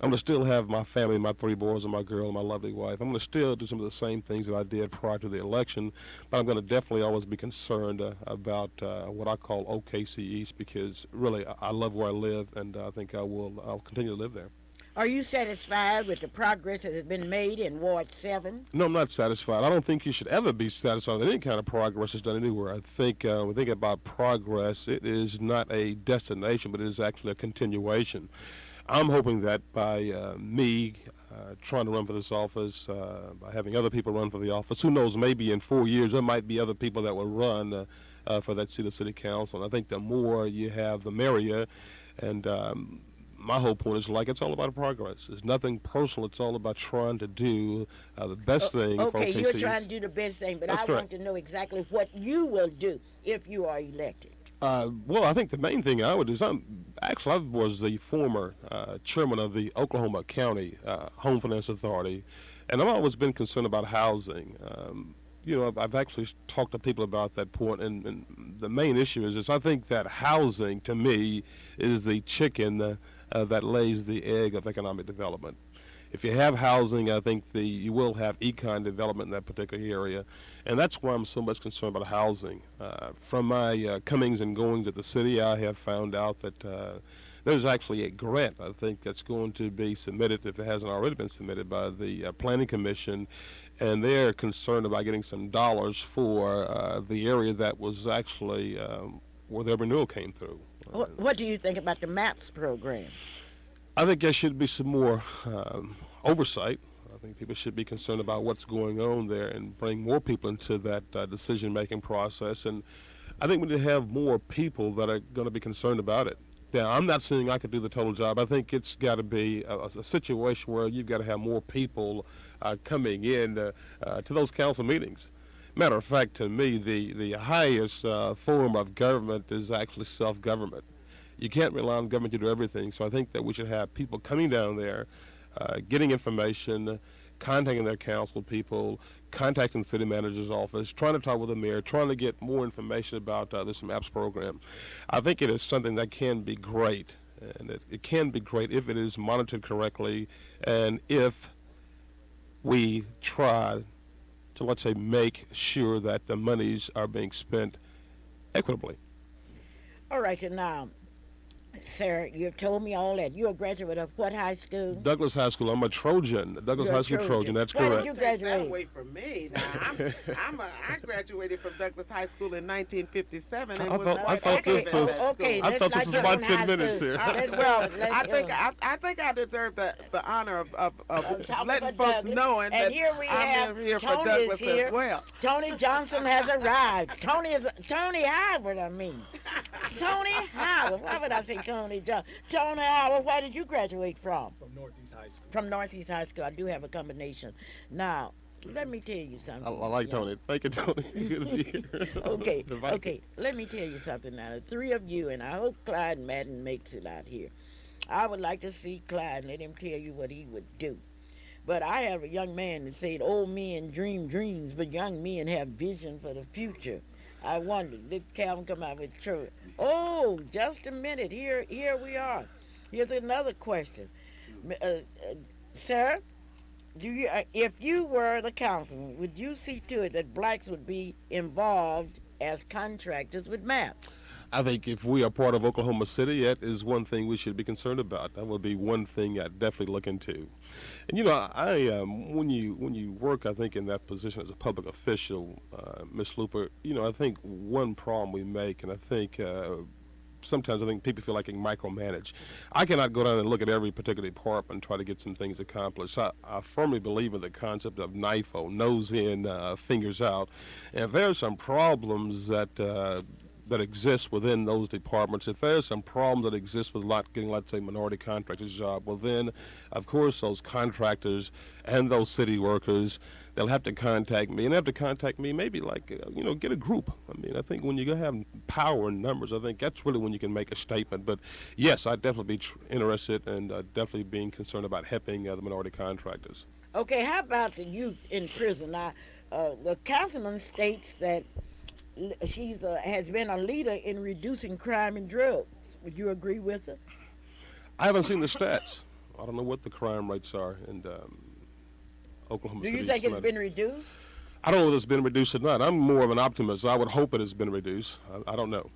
I'm going to still have my family, my 3 boys and my girl and my lovely wife. I'm going to still do some of the same things that I did prior to the election, but I'm going to definitely always be concerned about what I call OKC East, because really I love where I live, and I think I'll continue to live there. Are you satisfied with the progress that has been made in Ward 7? No, I'm not satisfied. I don't think you should ever be satisfied with any kind of progress that's done anywhere. I think when we think about progress, it is not a destination, but it is actually a continuation. I'm hoping that by me trying to run for this office, by having other people run for the office, who knows, maybe in 4 years there might be other people that will run for that seat of city council. And I think the more you have, the merrier. And my whole point is like it's all about progress. It's nothing personal. It's all about trying to do the best thing for Okay, OKC's. you're trying to do the best thing, but That's I correct. want to know exactly what you will do if you are elected. Well, I think the main thing I would do is I was the former chairman of the Oklahoma County Home Finance Authority, and I've always been concerned about housing. I've actually talked to people about that point, and the main issue is this. I think that housing, to me, is the chicken that lays the egg of economic development. If you have housing, I think you will have econ development in that particular area, and that's why I'm so much concerned about housing. From my comings and goings at the city, I have found out that there's actually a grant, I think, that's going to be submitted, if it hasn't already been submitted, by the Planning Commission, and they're concerned about getting some dollars for the area that was actually where their renewal came through. What do you think about the MAPS program? I think there should be some more oversight. I think people should be concerned about what's going on there and bring more people into that decision-making process. And I think we need to have more people that are going to be concerned about it. Now, I'm not saying I could do the total job. I think it's got to be a situation where you've got to have more people coming in to those council meetings. Matter of fact, to me, the highest form of government is actually self-government. You can't rely on government to do everything, so I think that we should have people coming down there, getting information, contacting their council people, contacting the city manager's office, trying to talk with the mayor, trying to get more information about this MAPS program. I think it is something that can be great, and it can be great if it is monitored correctly, and if we try to, let's say, make sure that the monies are being spent equitably. All right, and now, sir, you've told me all that. You're a graduate of what high school? Douglas High School. I'm a Trojan. Douglas You're a High School Trojan. That's Where correct. did you Take that graduate? away from me. Now, I graduated from Douglas High School in 1957 and I was thought- I an thought academic this was- at school. Okay, I let's thought not this was get about on 10 high minutes school. here. Let's Well, go. Let's I think I deserve the honor of talking letting about folks Douglas. knowing And that here we have I'm here for Tony is Douglas here. as well. Tony Johnson has arrived. Tony Howard, I mean. Tony Howard. Why would I say Tony Johnson? Tony Howard, where did you graduate from? From Northeast High School. From Northeast High School. I do have a combination. Now, let me tell you something. I like young- Tony. Thank you, Tony. Good to be here. Okay, Invite me. okay. Let me tell you something now. The three of you, and I hope Clyde Madden makes it out here. I would like to see Clyde and let him tell you what he would do. But I have a young man that said, old men dream dreams, but young men have vision for the future. I wonder, did Calvin come out with truth? Oh, just a minute. Here we are. Here's another question. Sir, do you, if you were the councilman, would you see to it that blacks would be involved as contractors with maps? I think if we are part of Oklahoma City, that is one thing we should be concerned about. That would be one thing I'd definitely look into. And when you work, I think in that position as a public official, Ms. Luper, I think one problem we make, and I think sometimes I think people feel like they can micromanage. I cannot go down and look at every particular department and try to get some things accomplished. I firmly believe in the concept of NIFO, nose in, fingers out. And if there are some problems that exist within those departments, if there's some problems that exist with getting, let's say, minority contractors' job, well then, of course, those contractors and those city workers, they'll have to contact me, and they have to contact me maybe get a group. I mean, I think when you have power in numbers, I think that's really when you can make a statement. But yes, I'd definitely be interested and definitely being concerned about helping the minority contractors. Okay, how about the youth in prison? Now, the councilman states that she's has been a leader in reducing crime and drugs. Would you agree with her? I haven't seen the stats. I don't know what the crime rates are in Oklahoma Do City. you think it's been reduced? I don't know whether it's been reduced or not. I'm more of an optimist. I would hope it has been reduced. I don't know.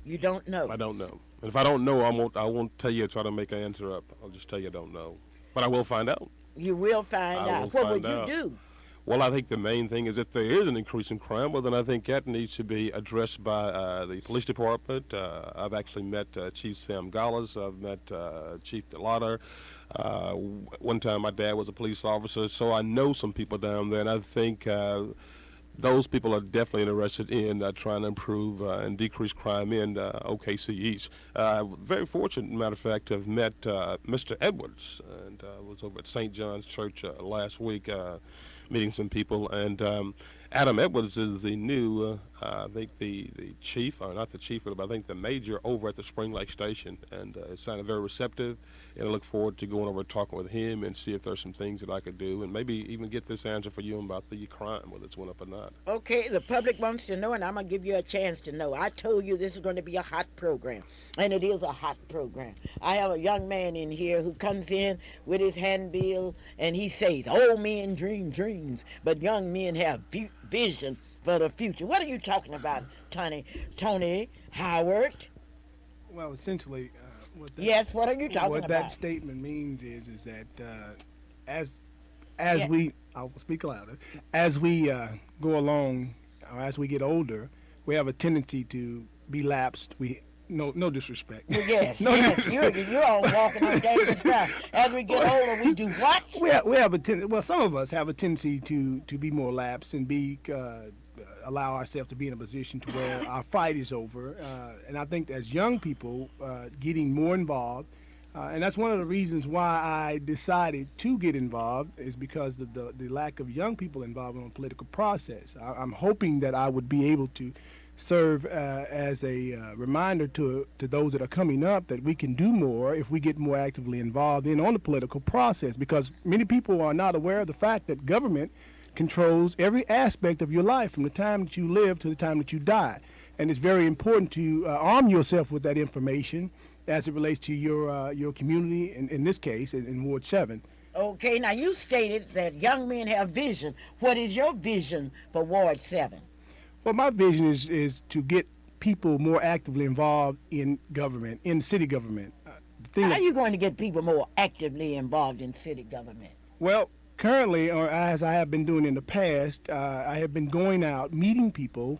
You don't know. I don't know. And if I don't know, I won't tell you, try to make an answer up. I'll just tell you I don't know. But I will find out. You will find I out. will What would find you out. do? Well, I think the main thing is if there is an increase in crime, well, then I think that needs to be addressed by the police department. I've actually met Chief Sam Gallas. I've met Chief Lauder. One time my dad was a police officer, so I know some people down there, and I think those people are definitely interested in trying to improve and decrease crime in OKC East. Very fortunate, matter of fact, to have met Mr. Edwards, and was over at St. John's Church last week meeting some people. And Adam Edwards is the new, I think the chief, or not the chief, but I think the major over at the Spring Lake Station, and it sounded very receptive. And I look forward to going over and talking with him and see if there's some things that I could do, and maybe even get this answer for you about the crime, whether it's went up or not. Okay, the public wants to know, and I'm going to give you a chance to know. I told you this is going to be a hot program, and it is a hot program. I have a young man in here who comes in with his handbill, and he says, old men dream dreams, but young men have vision for the future. What are you talking about, Tony Howard? Well, essentially, Yes, what are you talking what about? that statement means is that as Yeah. we, I'll speak louder, as we go along, or as we get older, we have a tendency to be lapsed. No disrespect. Yes, No yes, disrespect. you're all walking on dangerous ground. As we get older, we do what? We have a well, some of us have a tendency to be more lapsed and be allow ourselves to be in a position to where our fight is over. And I think as young people, getting more involved, and that's one of the reasons why I decided to get involved, is because of the lack of young people involved in the political process. I'm hoping that I would be able to serve as a reminder to those that are coming up that we can do more if we get more actively involved on the political process, because many people are not aware of the fact that government controls every aspect of your life from the time that you live to the time that you die. And it's very important to arm yourself with that information as it relates to your community, in this case, in Ward 7. Okay, now you stated that young men have vision. What is your vision for Ward 7? Well, my vision is to get people more actively involved in government, in city government. How are you going to get people more actively involved in city government? Well, currently, or as I have been doing in the past, I have been going out, meeting people,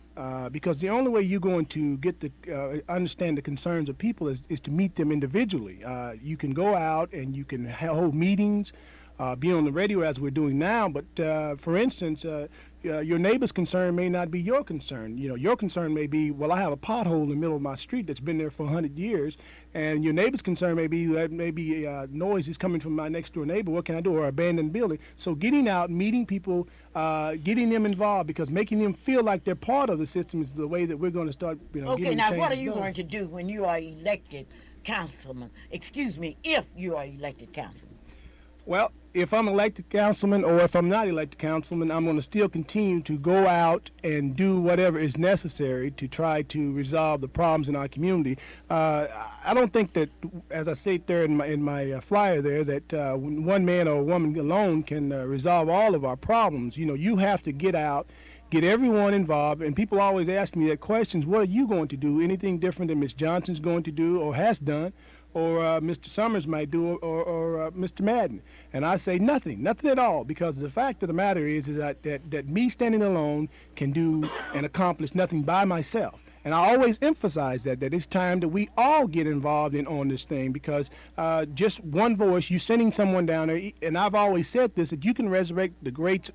because the only way you're going to get to understand the concerns of people is to meet them individually. You can go out and you can hold meetings, be on the radio as we're doing now, but for instance, your neighbor's concern may not be your concern. You know, your concern may be, well, I have a pothole in the middle of my street that's been there for 100 years, and your neighbor's concern may be that maybe noise is coming from my next door neighbor. What can I do? Or abandoned building. So getting out, meeting people, getting them involved, because making them feel like they're part of the system is the way that we're going to start. Okay, now what are changes you done. going to do when you are elected councilman? Excuse me, if you are elected councilman. Well, if I'm elected councilman or if I'm not elected councilman, I'm going to still continue to go out and do whatever is necessary to try to resolve the problems in our community. I don't think that, as I state there in my flyer there, that one man or woman alone can resolve all of our problems. You know, you have to get out, get everyone involved, and people always ask me that questions, what are you going to do? Anything different than Ms. Johnson's going to do or has done? Or Mr. Summers might do, or Mr. Madden. And I say nothing at all, because the fact of the matter is that me standing alone can do and accomplish nothing by myself. And I always emphasize that it's time that we all get involved on this thing, because just one voice, you sending someone down there, and I've always said this, that you can resurrect the greats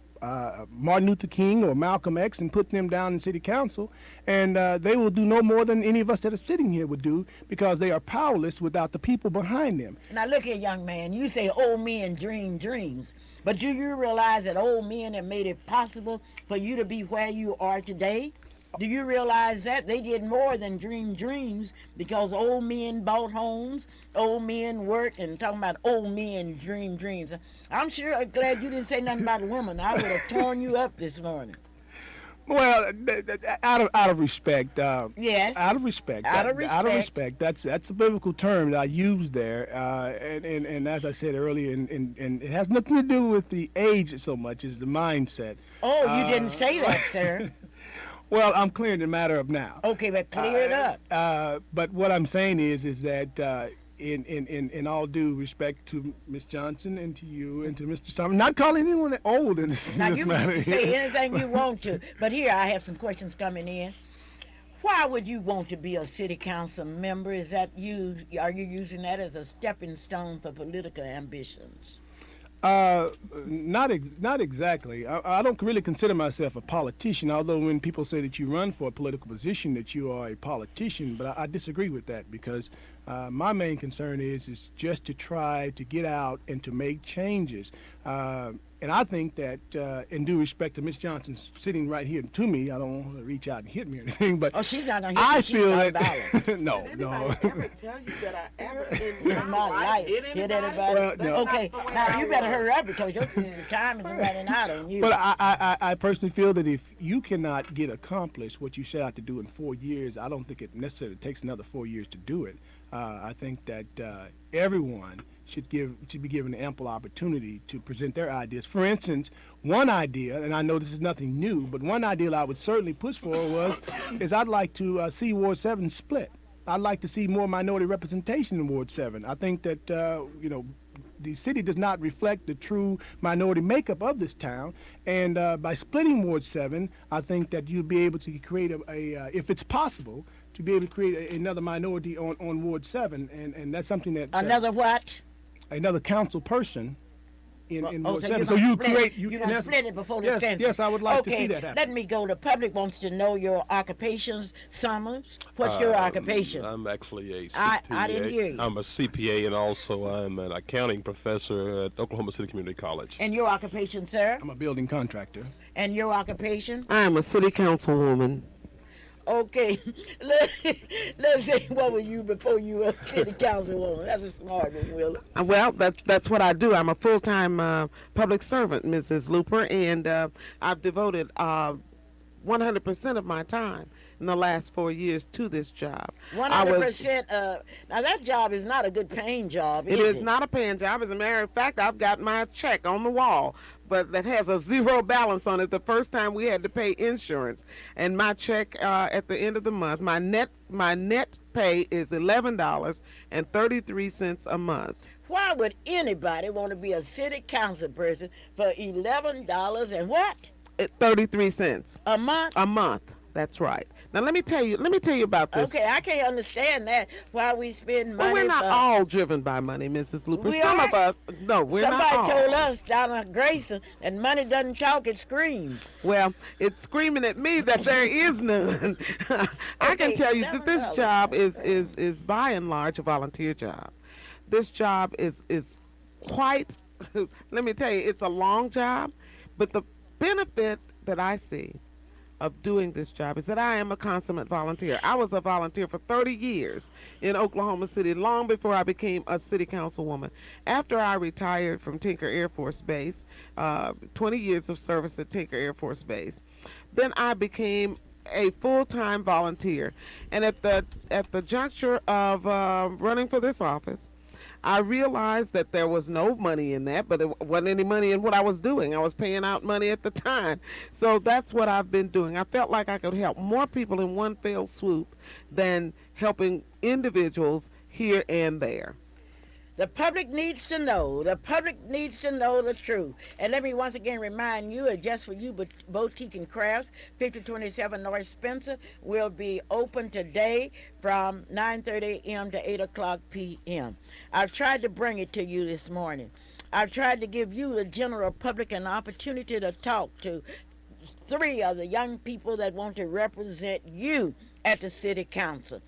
Martin Luther King or Malcolm X and put them down in city council, and they will do no more than any of us that are sitting here would do, because they are powerless without the people behind them. Now look here, young man, you say old men dream dreams, but do you realize that old men have made it possible for you to be where you are today? Do you realize that they did more than dream dreams, because old men bought homes, old men worked, and talking about old men dream dreams. I'm sure glad you didn't say nothing about women. I would have torn you up this morning. Well, out of respect. Yes. Out of respect. Out of Out of respect. respect. That's a biblical term that I used there, and as I said earlier, and it has nothing to do with the age so much as the mindset. Oh, you didn't say that, sir. Well, I'm clearing the matter up now. Okay, but clear it up. But what I'm saying is that in all due respect to Ms. Johnson and to you and to Mr. Summers, not calling anyone old in this, Now, this you matter. can say anything you want to, but here I have some questions coming in. Why would you want to be a city council member? Is that you? Are you using that as a stepping stone for political ambitions? Not exactly. I don't really consider myself a politician, although when people say that you run for a political position that you are a politician, but I disagree with that because my main concern is just to try to get out and to make changes. And I think that, in due respect to Miss Johnson sitting right here to me, I don't want her to reach out and hit me or anything, but Oh, she's not gonna hit I you. She's feel not that no, Did no. anybody ever tell you that I ever In in my life, hit hit anybody? anybody. Well, no. Okay, That's the way now I you better was. hurry up because your time is running out on you. But I personally feel that if you cannot get accomplished what you set out to do in 4 years, I don't think it necessarily takes another 4 years to do it. I think that everyone should be given ample opportunity to present their ideas. For instance, one idea, and I know this is nothing new, but one idea that I would certainly push for is I'd like to see Ward 7 split. I'd like to see more minority representation in Ward 7. I think that the city does not reflect the true minority makeup of this town, and by splitting Ward 7, I think that you'll be able to create if it's possible, to be able to create another minority on Ward 7, and that's something that Another what? another council person in Ward so 7. you're So gonna you split- create you're in gonna essence- split it before the yes, census. yes, I would like to see Okay, that happen. let me go. The public wants to know your occupations. Summers, what's your occupation? I'm actually a I CPA. didn't hear you. I'm a CPA, and also I'm an accounting professor at Oklahoma City Community College. And your occupation, sir? I'm a building contractor. And your occupation? I am a city councilwoman. Okay, let's say what were you before you were city councilwoman? That's a smart one, Willa. Well, that's what I do. I'm a full-time public servant, Mrs. Luper, and I've devoted 100% of my time in the last 4 years to this job. 100%. Now that job is not a good paying job. It is is not a paying job. As a matter of fact, I've got my check on the wall, but that has a zero balance on it. The first time we had to pay insurance, and my check at the end of the month, my net pay is $11.33 a month. Why would anybody want to be a city council person for $11 and what 33 cents a month? a month. That's right. Now let me tell you about this. Okay, I can't understand that. Why we spend money? Well, we're not for, all driven by money, Mrs. Luper. We Some are. of us, no, we're not Somebody all. told us down at Grayson, and money doesn't talk; it screams. Well, it's screaming at me that there is none. I can Okay, tell you never that this know. job is by and large a volunteer job. This job is quite. Let me tell you, it's a long job, but the benefit that I see of doing this job is that I am a consummate volunteer. I was a volunteer for 30 years in Oklahoma City, long before I became a city councilwoman. After I retired from Tinker Air Force Base, 20 years of service at Tinker Air Force Base, then I became a full-time volunteer. And at the juncture of running for this office, I realized that there was no money in that, but there wasn't any money in what I was doing. I was paying out money at the time. So that's what I've been doing. I felt like I could help more people in one fell swoop than helping individuals here and there. The public needs to know. The public needs to know the truth. And let me once again remind you, Just For You Boutique and Crafts, 5027 North Spencer, will be open today from 9:30 a.m. to 8 o'clock p.m. I've tried to bring it to you this morning. I've tried to give you, the general public, an opportunity to talk to 3 of the young people that want to represent you at the city council.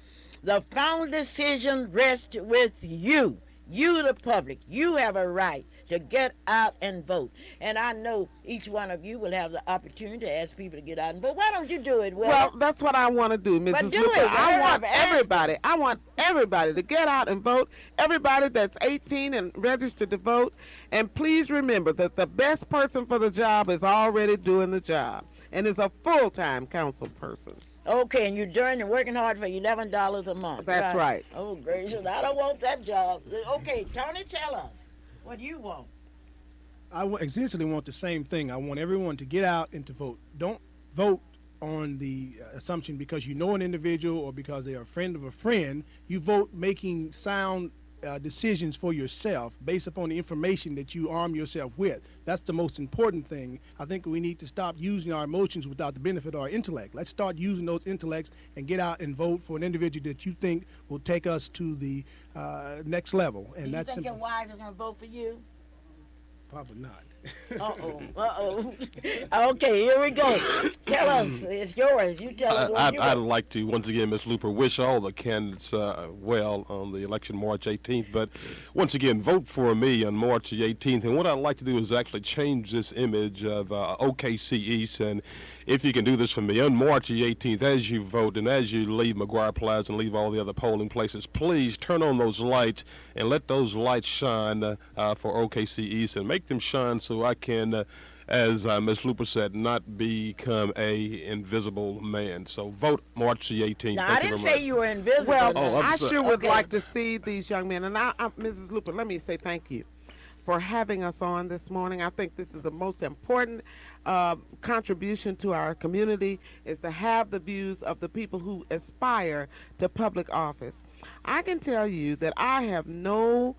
The final decision rests with you. You, the public, you have a right to get out and vote. And I know each one of you will have the opportunity to ask people to get out and vote. Why don't you do it, Will? Well, that's what I want to do, Mrs. But do Luper. it. I Hurry want up, ask. everybody. I want everybody to get out and vote. Everybody that's 18 and registered to vote. And please remember that the best person for the job is already doing the job and is a full-time council person. Okay, and you're doing and working hard for $11 a month. That's right. Oh, gracious, I don't want that job. Okay, Tony, tell us. What do you want? I essentially want the same thing. I want everyone to get out and to vote. Don't vote on the assumption because you know an individual or because they are a friend of a friend. You vote making sound decisions for yourself based upon the information that you arm yourself with. That's the most important thing. I think we need to stop using our emotions without the benefit of our intellect. Let's start using those intellects and get out and vote for an individual that you think will take us to the next level. And Do you that's think your wife is going to vote for you? probably not. Uh-oh. Okay, here we go. Tell us. It's yours. You tell us what you I'd want. like to, once again, Ms. Luper, wish all the candidates well on the election March 18th. But once again, vote for me on March the 18th. And what I'd like to do is actually change this image of OKC East. And if you can do this for me, on March the 18th, as you vote and as you leave McGuire Plaza and leave all the other polling places, please turn on those lights and let those lights shine for OKC East and make them shine so I can, as Ms. Luper said, not become a invisible man. So vote March the 18th. Now, Thank I you didn't very say much. you were invisible. Well, Oh, I'm I sorry. sure would Okay. like to see these young men. And Mrs. Luper, let me say thank you for having us on this morning. I think this is the most important contribution to our community is to have the views of the people who aspire to public office. I can tell you that I have no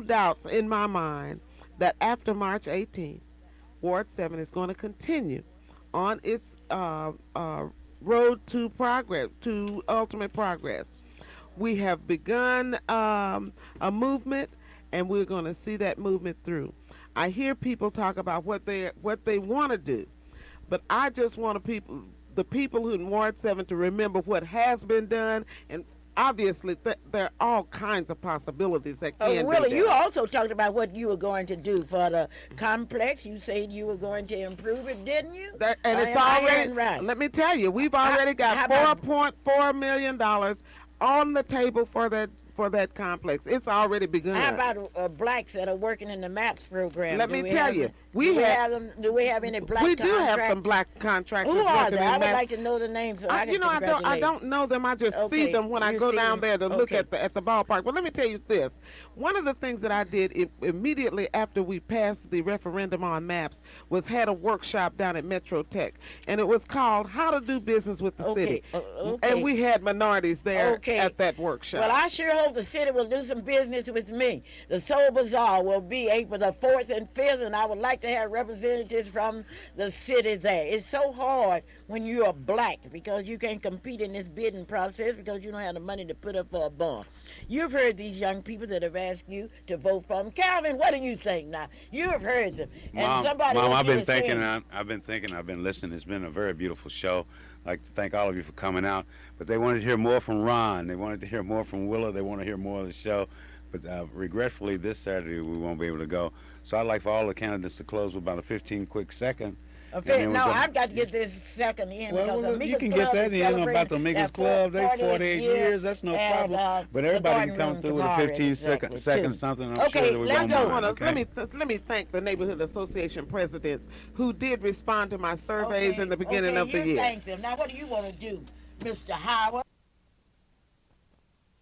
doubts in my mind that after March 18th, Ward 7 is going to continue on its road to progress, to ultimate progress. We have begun a movement, and we're going to see that movement through. I hear people talk about what they want to do, but I just want the people who in Ward 7 to remember what has been done, and obviously there are all kinds of possibilities that can be Willie, done. you also talked about what you were going to do for the complex. You said you were going to improve it, didn't you? And it's Am I already hearing right? Let me tell you, we've already how got about- $4.4 million on the table for that complex. It's already begun. How about blacks that are working in the MAPS program? Let Do me we tell have you, them- we do we have- have them? Do we have any black? We do have some contractors? black contractors Who are working they? I in would that. like to know the names. So I can You know, I congratulate. don't know them. I just Okay, see them when I you go see down them. there to look Okay. at the ballpark. But let me tell you this: one of the things that I did immediately after we passed the referendum on maps was had a workshop down at Metro Tech, and it was called "How to Do Business with the City." Okay. And we had minorities there Okay. at that workshop. Well, I sure hope the city will do some business with me. The Soul Bazaar will be April the 4th and 5th, and I would like to have representatives from the city there. It's so hard when you are black because you can't compete in this bidding process because you don't have the money to put up for a bond. You've heard these young people that have asked you to vote for them. Calvin, what do you think now? You have heard them. And Mom, somebody else I've been did the same. thinking, I've been listening. It's been a very beautiful show. I'd like to thank all of you for coming out. But they wanted to hear more from Ron. They wanted to hear more from Willa. They want to hear more of the show. But regretfully, this Saturday we won't be able to go. So I'd like for all the candidates to close with about a 15 quick second. No, I've got to get this second in because the you Amigos can Club get that is in about the celebrating Amigos their Club. They 40th 48 year, years. That's no and, problem. But the everybody garden can come room through with a tomorrow 15 exactly, second too. something. I'm Okay, sure that we let's won't go. mind, okay? Let me thank the Neighborhood Association presidents who did respond to my surveys in the beginning of the you year. thank them. Now, what do you want to do, Mr. Howard?